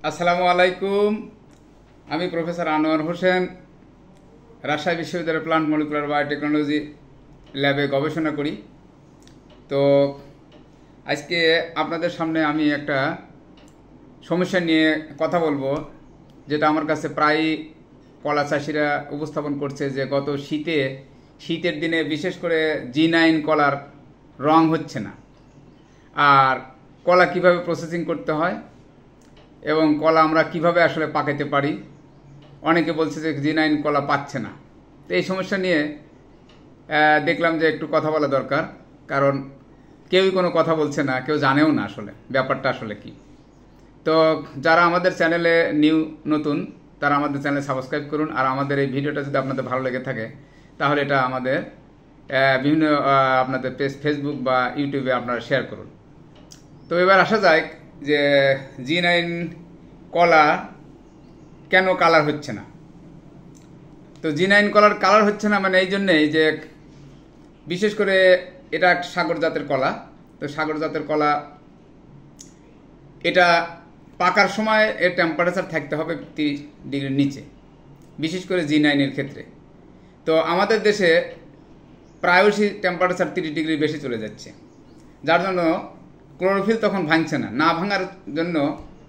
আসসালামু আলাইকুম। আমি প্রফেসর আনোয়ার হোসেন, রাজশাহী বিশ্ববিদ্যালয়ের প্লান্ট মলিকুলার বায়োটেকনোলজি ল্যাবে গবেষণা করি। তো আজকে আপনাদের সামনে আমি একটা সমস্যা নিয়ে কথা বলবো, যেটা আমার কাছে প্রায় কলা চাষিরা উপস্থাপন করছে যে গত শীতের দিনে বিশেষ করে G9 কলার রং হচ্ছে না, আর কলা কিভাবে প্রসেসিং করতে হয় এবং কলা আমরা কিভাবে আসলে পাকাতে পারি। অনেকে বলছে যে G9 কলা পাচ্ছে না। তো এই সমস্যা নিয়ে দেখলাম যে একটু কথা বলা দরকার, কারণ কেউই কোনো কথা বলছে না, কেউ জানেও না আসলে ব্যাপারটা আসলে কি। তো যারা আমাদের চ্যানেলে নতুন তারা আমাদের চ্যানেল সাবস্ক্রাইব করুন, আর আমাদের এই ভিডিওটা যদি আপনাদের ভালো লেগে থাকে তাহলে এটা আমাদের বিভিন্ন আপনাদের ফেসবুক বা ইউটিউবে আপনারা শেয়ার করুন। তো এবার আসা যায় যে G9 কলা কেন কালার হচ্ছে না। তো G9 কলার কালার হচ্ছে না মানে এই জন্যেই যে বিশেষ করে এটা সাগর জাতের কলা। তো সাগর জাতের কলা এটা পাকার সময় এর টেম্পারেচার থাকতে হবে 30 ডিগ্রির নিচে, বিশেষ করে G9 এর ক্ষেত্রে। তো আমাদের দেশে প্রায়শই টেম্পারেচার 30 ডিগ্রি বেশি চলে যাচ্ছে, যার জন্য ক্লোরোফিল তখন ভাঙছে না। না ভাঙার জন্য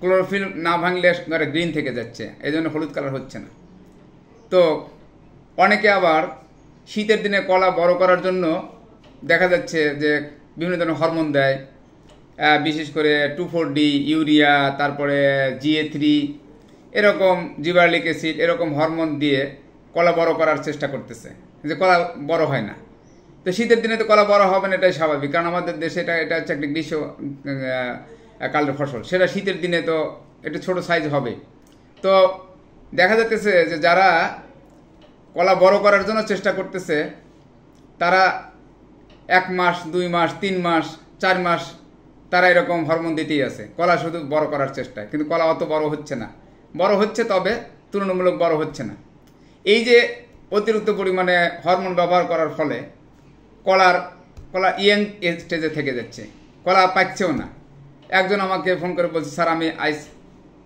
ক্লোরোফিল না ভাঙলে গ্রিন থেকে যাচ্ছে, এই জন্য হলুদ কালার হচ্ছে না। তো অনেকে আবার শীতের দিনে কলা বড় করার জন্য দেখা যাচ্ছে যে বিভিন্ন ধরনের হরমোন দেয়, বিশেষ করে 2,4-D, ইউরিয়া, তারপরে GA3, এরকম জিবার্লিক অ্যাসিড, এরকম হরমোন দিয়ে কলা বড় করার চেষ্টা করতেছে, যে কলা বড় হয় না। তো শীতের দিনে তো কলা বড় হবে না, এটাই স্বাভাবিক, কারণ আমাদের দেশে এটা হচ্ছে একটা গ্রীষ্মকালের ফসল। সেটা শীতের দিনে তো একটু ছোট সাইজ হবে। তো দেখা যাচ্ছে যে যারা কলা বড় করার জন্য চেষ্টা করতেছে তারা 1 মাস, 2 মাস, 3 মাস, 4 মাস তারা এরকম হরমোন দিতেই আছে, কলা শুধু বড় করার চেষ্টায়, কিন্তু কলা অত বড় হচ্ছে না। বড় হচ্ছে, তবে তুলনামূলক বড় হচ্ছে না। এই যে অতিরিক্ত পরিমাণে হরমোন ব্যবহার করার ফলে কলা ইয়ং স্টেজে থেকে যাচ্ছে, কলা পাকছেও না। একজন আমাকে ফোন করে বলছে, স্যার আমি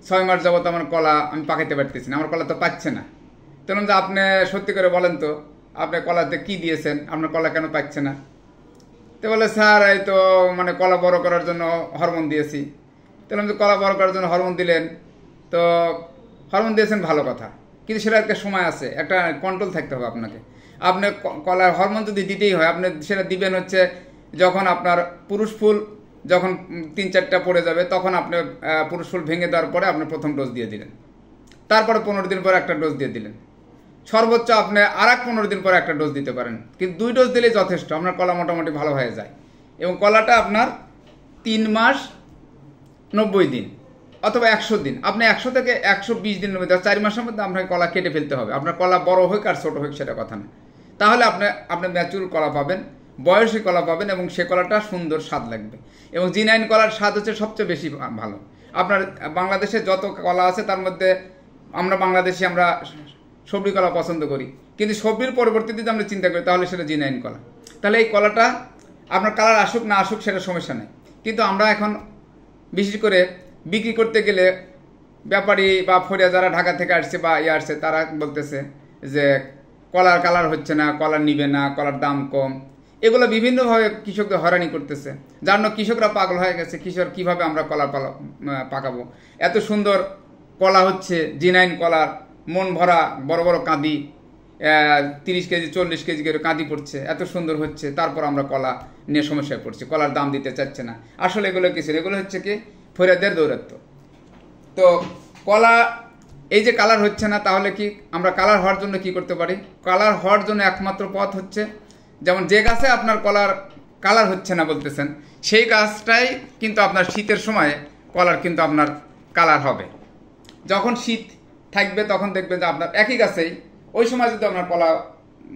6 মাস যাবত আমার কলা আমি পাকাইতে পারতেছি না, আমার কলা তো পাকছে না। বললাম যে আপনি সত্যি করে বলেন তো, আপনি কলাতে কি দিয়েছেন, আপনার কলা কেন পাকছে না? তো বলে, স্যার এই তো মানে কলা বড় করার জন্য হরমোন দিয়েছি। বললাম যে কলা বড় করার জন্য হরমোন দিলেন, তো হরমোন দিয়েছেন ভালো কথা, কিন্তু সেটা একটা সময় আছে, একটা কন্ট্রোল থাকতে হবে আপনাকে। আপনি কলার হরমোন যদি দিতেই হয়, আপনি সেটা দিবেন হচ্ছে যখন আপনার পুরুষ ফুল যখন 3-4টা পড়ে যাবে, তখন আপনি পুরুষ ফুল ভেঙে দেওয়ার পরে আপনি প্রথম ডোজ দিয়ে দিলেন, তারপরে 15 দিন পরে একটা ডোজ দিয়ে দিলেন। সর্বোচ্চ আপনি আর 15 দিন পরে একটা ডোজ দিতে পারেন, কিন্তু 2 ডোজ দিলেই যথেষ্ট, আপনার কলা মোটামুটি ভালো হয়ে যায়। এবং কলাটা আপনার 3 মাস 90 দিন অথবা 100 দিন, আপনি 100 থেকে 120 দিনের মধ্যে 4 মাসের মধ্যে আপনাকে কলা কেটে ফেলতে হবে। আপনার কলা বড় হোক আর ছোট হোক সেটা কথা না, তাহলে আপনি ম্যাচুর কলা পাবেন, বয়সী কলা পাবেন, এবং সে কলাটা সুন্দর স্বাদ লাগবে। এবং G9 কলার স্বাদ হচ্ছে সবচেয়ে বেশি ভালো। আপনার বাংলাদেশে যত কলা আছে তার মধ্যে আমরা বাংলাদেশি আমরা সবজি কলা পছন্দ করি, কিন্তু সবজির পরবর্তীতে যদি আমরা চিন্তা করি তাহলে সেটা G9 কলা। তাহলে এই কলাটা আপনার কালার আসুক না আসুক সেটা সমস্যা নেই, কিন্তু আমরা এখন বিশেষ করে বিক্রি করতে গেলে ব্যাপারী বা ফরিয়া যারা ঢাকা থেকে আসছে বা আসছে, তারা বলতেছে যে কলার কালার হচ্ছে না, কলার নিবে না, কলার দাম কম, এগুলো বিভিন্নভাবে কৃষকদের হয়রানি করতেছে, যার জন্য কৃষকরা পাগল হয়ে গেছে। কৃষক কিভাবে আমরা কলা পাকাবো? এত সুন্দর কলা হচ্ছে G9 কলার, মন ভরা বড় বড় কাঁদি, 30 কেজি 40 কেজি করে কাঁদি পড়ছে, এত সুন্দর হচ্ছে, তারপর আমরা কলা নিয়ে সমস্যায় পড়ছি, কলার দাম দিতে চাচ্ছে না। আসলে এগুলো কিছু, এগুলো হচ্ছে কি ফরিয়াদের দৌরাত্ম্য। তো কলা এই যে কালার হচ্ছে না, তাহলে কি আমরা কালার হওয়ার জন্য কি করতে পারি? কালার হওয়ার জন্য একমাত্র পথ হচ্ছে, যেমন যে গাছে আপনার কালার হচ্ছে না বলতেছেন, সেই গাছটাই কিন্তু আপনার শীতের সময়ে কলার কিন্তু আপনার কালার হবে। যখন শীত থাকবে তখন দেখবেন যে আপনার একই গাছেই ওই সময় যদি আপনার কলা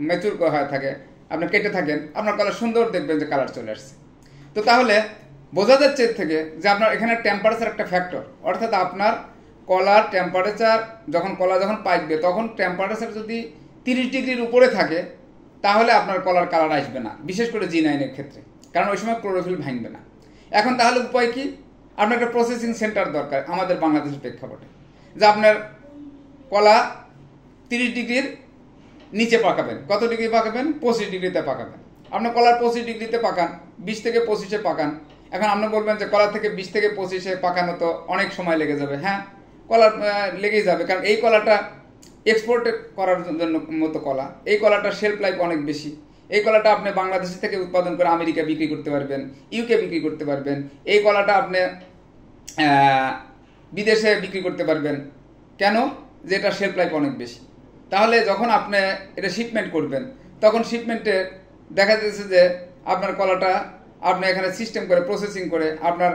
ম্যাচুর হয়ে থাকে, আপনি কেটে থাকেন, আপনার কলা সুন্দর দেখবেন যে কালার চলে আসছে। তো তাহলে বোঝা যাচ্ছে এর থেকে যে আপনার এখানে টেম্পারেচার একটা ফ্যাক্টর, অর্থাৎ আপনার কলার টেম্পারেচার কলা যখন পাকবে তখন টেম্পারেচার যদি 30 ডিগ্রির উপরে থাকে তাহলে আপনার কলার কালার আসবে না, বিশেষ করে G9 এর ক্ষেত্রে, কারণ ওই সময় ক্লোরোফিল ভাঙবে না। এখন তাহলে উপায় কি? আপনার একটা প্রসেসিং সেন্টার দরকার আমাদের বাংলাদেশের প্রেক্ষাপটে, যে আপনার কলা 30 ডিগ্রির নিচে পাকাবেন। কত ডিগ্রি পাকাবেন? 25 ডিগ্রিতে পাকাবেন। আপনার কলার 25 ডিগ্রিতে পাকান, 20 থেকে 25-এ পাকান। এখন আপনি বলবেন যে কলা থেকে 20 থেকে 25-এ পাকানো তো অনেক সময় লেগে যাবে। হ্যাঁ, কলার লেগেই যাবে, কারণ এই কলাটা এক্সপোর্ট করার জন্য মতো কলা। এই কলাটার শেলফ লাইফ অনেক বেশি। এই কলাটা আপনি বাংলাদেশ থেকে উৎপাদন করে আমেরিকা বিক্রি করতে পারবেন, ইউকে বিক্রি করতে পারবেন। এই কলাটা আপনি বিদেশে বিক্রি করতে পারবেন। কেন? যে এটা শেলফ লাইফ অনেক বেশি। তাহলে যখন আপনি এটা শিপমেন্ট করবেন, তখন শিপমেন্টে দেখা যাচ্ছে যে আপনার কলাটা আপনি এখানে সিস্টেম করে প্রসেসিং করে আপনার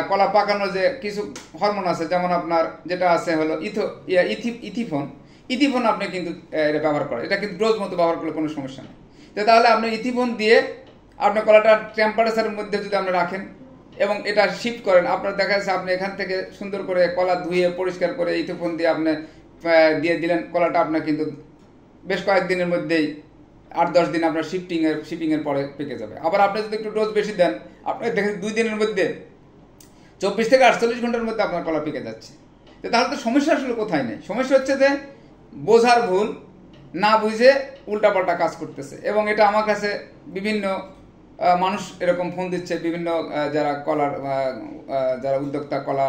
কলা পাকানোর যে কিছু হরমোন আছে, যেমন আপনার যেটা আছে হলো ইথিফোন আপনি কিন্তু এটা ব্যবহার করেন। এটা কিন্তু ডোজ মতো ব্যবহার করলে কোনো সমস্যা নেই। তো তাহলে আপনি ইথিফোন দিয়ে আপনার কলাটা টেম্পারেচারের মধ্যে যদি আপনি রাখেন এবং এটা শিফট করেন, আপনার দেখা যাচ্ছে আপনি এখান থেকে সুন্দর করে কলা ধুয়ে পরিষ্কার করে ইথিফোন দিয়ে আপনি দিয়ে দিলেন, কলাটা আপনার কিন্তু বেশ কয়েকদিনের মধ্যেই 8-10 দিন আপনার শিপিংয়ের পরে পেকে যাবে। আবার আপনি যদি একটু ডোজ বেশি দেন, আপনি দেখেন 2 দিনের মধ্যে 24 থেকে 48 ঘন্টার মধ্যে আপনার কলা পেকে যাচ্ছে। তো তাহলে তো সমস্যা আসলে কোথায় নেই। সমস্যা হচ্ছে যে বোঝার ভুল, না বুঝে উল্টাপাল্টা কাজ করতেছে। এবং এটা আমার কাছে বিভিন্ন মানুষ এরকম ফোন দিচ্ছে, বিভিন্ন যারা কলার যারা উদ্যোক্তা কলা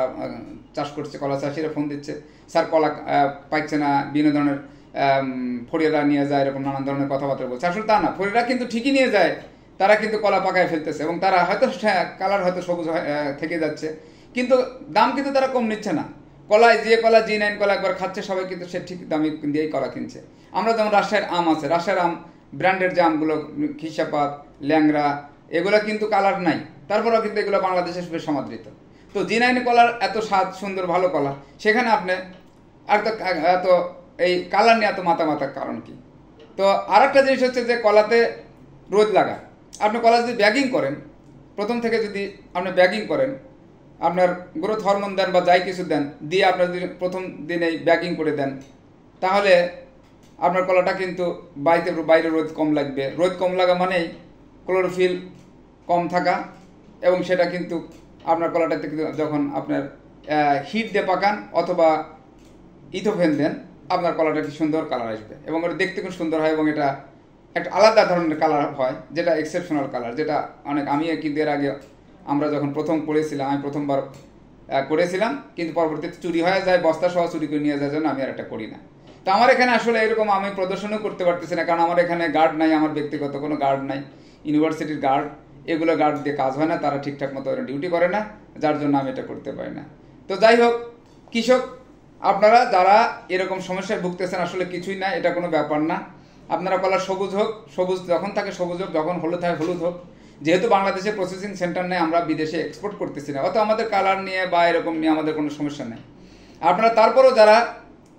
চাষ করছে, কলা চাষিরা ফোন দিচ্ছে, স্যার কলা পাইছে না, বিভিন্ন ধরনের ফড়িয়ারা নিয়ে যায়, এরকম নানান ধরনের কথাবার্তা বলছে। আসলে তা না, ফড়িয়ারা কিন্তু ঠিকই নিয়ে যায়, তারা কিন্তু কলা পাকায় ফেলতেছে এবং তারা হয়তো কালার হয়তো সবুজ থেকে যাচ্ছে, কিন্তু দাম কিন্তু তারা কম নিচ্ছে না। কলায় যে কলা G9 কলা একবার খাচ্ছে সবাই, কিন্তু সে ঠিক দামে দিয়েই কলা কিনছে। আমরা যেমন রাজশাহীর আম আছে, রাজশাহীর আম ব্র্যান্ডের যে আমগুলো, খিসাপাত, ল্যাংরা, এগুলো কিন্তু কালার নাই, তারপরেও কিন্তু এগুলো বাংলাদেশে বেশ সমাদৃত। তো G9 কলার এত স্বাদ সুন্দর ভালো কলা, সেখানে আপনি এত এই কালার নিয়ে এত মাতামাতার কারণ কি? তো আর একটা জিনিস হচ্ছে যে কলাতে রোদ লাগা। আপনি কলা যদি ব্যাগিং করেন, প্রথম থেকে যদি আপনি ব্যাগিং করেন, আপনার গ্রোথ হরমোন দেন বা যাই কিছু দেন, দিয়ে আপনার যদি প্রথম দিনেই ব্যাগিং করে দেন, তাহলে আপনার কলাটা কিন্তু বাইরে রোদ কম লাগবে। রোদ কম লাগা মানেই ক্লোরোফিল কম থাকা, এবং সেটা কিন্তু আপনার কলাটাতে কিন্তু যখন আপনার হিট দিয়ে পাকান অথবা ইথোফেন দেন, আপনার কলাটা কি সুন্দর কালার আসবে এবং ওটা দেখতে খুব সুন্দর হয়, এবং এটা একটা আলাদা ধরনের কালার হয়, যেটা এক্সেপশনাল কালার, যেটা আমি কিন্তু এর আগে আমরা যখন প্রথম করেছিলাম, আমি প্রথমবার করেছিলাম, কিন্তু পরবর্তীতে চুরি হয়ে যায়, বস্তা সহ চুরি করে নিয়ে যাওয়ার জন্য আমি আর একটা করি না। তো আমার এখানে আসলে এরকম আমি প্রদর্শনও করতে পারতেছি না, কারণ আমার এখানে গার্ড নাই, আমার ব্যক্তিগত কোনো গার্ড নাই। ইউনিভার্সিটির গার্ড, এগুলো গার্ড দিয়ে কাজ হয় না, তারা ঠিকঠাক মতো ডিউটি করে না, যার জন্য আমি এটা করতে পারি না। তো যাই হোক, কৃষক আপনারা যারা এরকম সমস্যায় ভুগতেছেন, আসলে কিছুই না, এটা কোনো ব্যাপার না। আপনারা কলা সবুজ হোক, সবুজ যখন থাকে সবুজ হোক, যখন হলুদ হয় হলুদ হোক। যেহেতু বাংলাদেশে প্রসেসিং সেন্টার নেই, আমরা বিদেশে এক্সপোর্ট করতেছি না, অত আমাদের কালার নিয়ে বা এরকম নিয়ে আমাদের কোনো সমস্যা নেই। আপনারা তারপরও যারা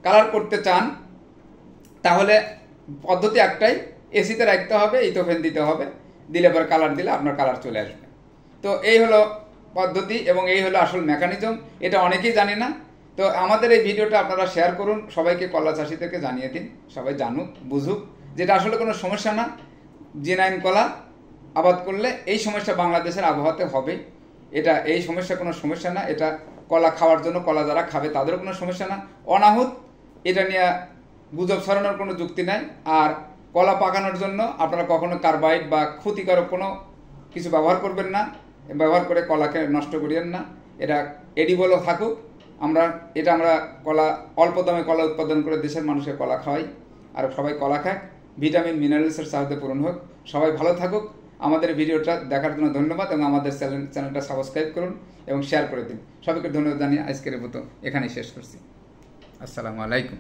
কালার করতে চান, তাহলে পদ্ধতি একটাই, এসিতে রাখতে হবে, ইথোফেন দিতে হবে, দিলে পরে কালার দিলে আপনার কালার চলে আসবে। তো এই হলো পদ্ধতি এবং এই হলো আসল মেকানিজম। এটা অনেকেই জানে না। তো আমাদের এই ভিডিওটা আপনারা শেয়ার করুন, সবাইকে কলা চাষিদেরকে জানিয়ে দিন, সবাই জানুক বুঝুক, যেটা আসলে কোনো সমস্যা না। G9 কলা আবাদ করলে এই সমস্যা বাংলাদেশের আবহাওয়াতে হবে, এটা এই সমস্যা কোনো সমস্যা না। এটা কলা খাওয়ার জন্য, কলা যারা খাবে তাদেরও কোনো সমস্যা না। অনাহুত এটা নিয়ে গুজব ছড়ানোর কোনো যুক্তি নাই। আর কলা পাকানোর জন্য আপনারা কখনো কার্বাইড বা ক্ষতিকারক কোনো কিছু ব্যবহার করবেন না, ব্যবহার করে কলাকে নষ্ট করিয়েন না। এটা এডিবলও থাকুক। আমরা কলা অল্প দামে কলা উৎপাদন করে দেশের মানুষকে কলা খাওয়াই, আর সবাই কলা খায়, ভিটামিন মিনারেলসের সাহায্যে পূরণ হোক। সবাই ভালো থাকুক। আমাদের ভিডিওটা দেখার জন্য ধন্যবাদ, এবং আমাদের চ্যানেলটা সাবস্ক্রাইব করুন এবং শেয়ার করে দিন। সবাইকে ধন্যবাদ জানিয়ে আজকের মতো এখানেই শেষ করছি। আসসালামু আলাইকুম।